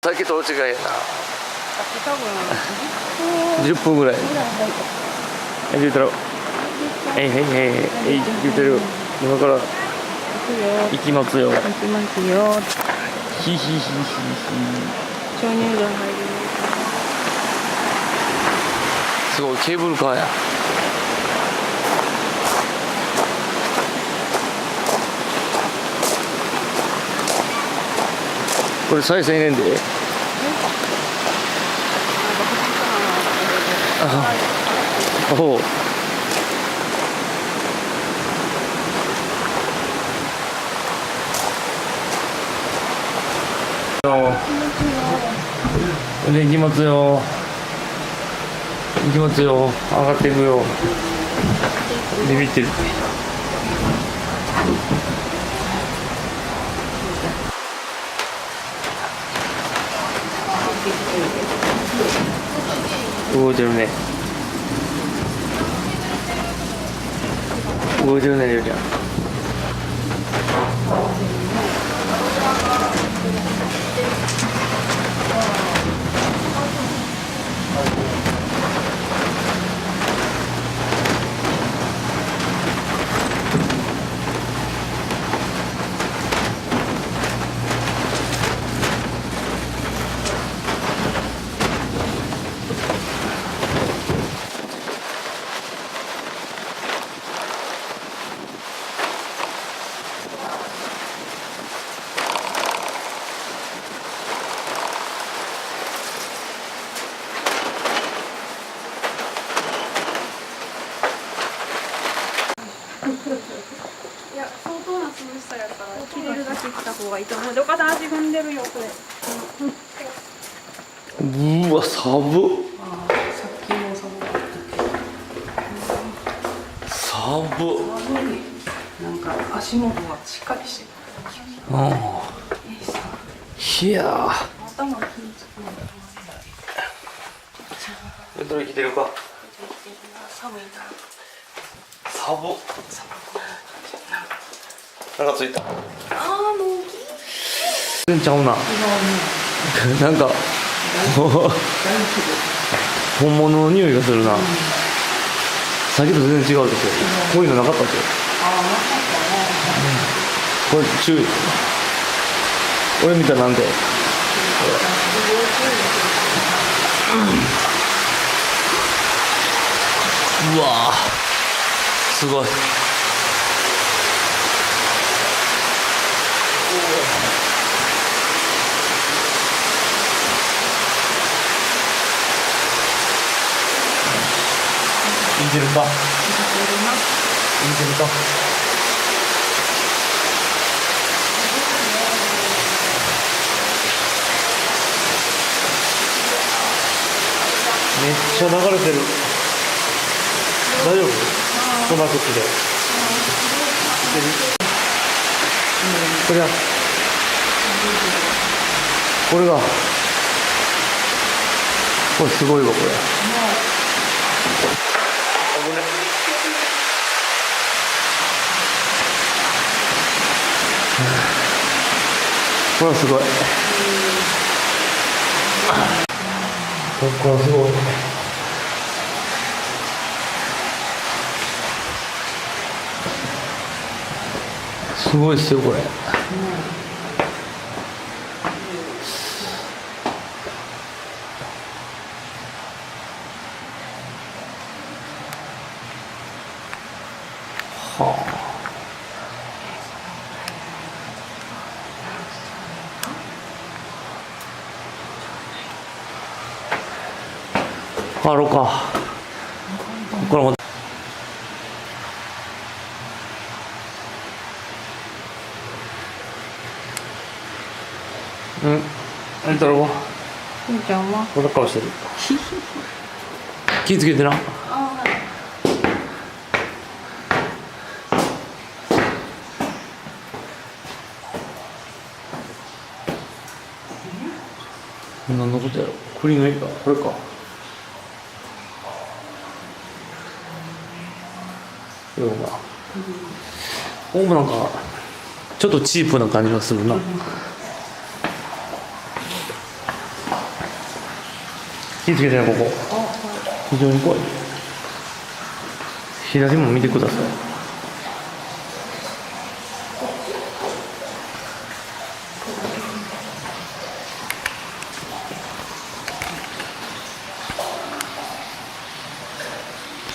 さっきと違いやな。さっき多分10分ぐらい。言うたろ。言ってる。今から行きますよ。行きますよ。ひひひひひ。鍾乳洞入る。すごいケーブルカーや。これ再生ねんで。おう。行きますよ。行きますよ。上がっていくよ。ビビってる。動いてるね。動いてるね、りょうちゃん。いや、相当な涼しさやから、着れるだけ着た方がいいと思う。どかだ足踏んでるよ、これ。うわ、寒っ。ああ、さっきも寒かった。寒っ。寒い。なんか足元がしっかりしてる。いやー。頭気につくの。どれ着てるか。寒いな。寒っ。なんかついた。ああ、もう全然ちゃうな。なんか本物の匂いがするな。さっきと全然違うでしょ。こういうのなかったでしょ。これ注意。俺見たらなんで。うわー、すごい。いけるか。いけるか。めっちゃ流れてる。大丈夫？こんな時で。これや。これが。これすごいわ、これ。これはすごい。これはすごい。すごいっすよ、これ。はあ。帰ろうか。ここからまた。何だろう。ふんちゃんは。こんな顔してる。気ぃつけてな。何のことやろ。栗の絵か。これか。ような。おもなんかちょっとチープな感じがするな。気をつけてね、ここ。非常に怖い。左も見てください。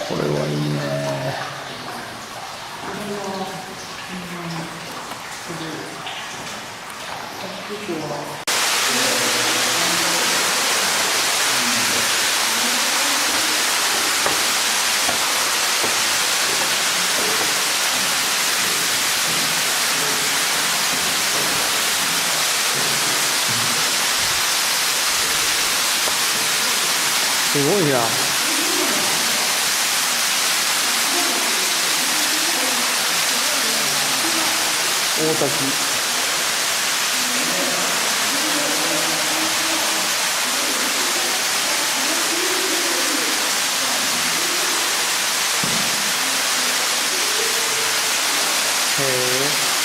これはいいね。すごいな。大滝。へえ。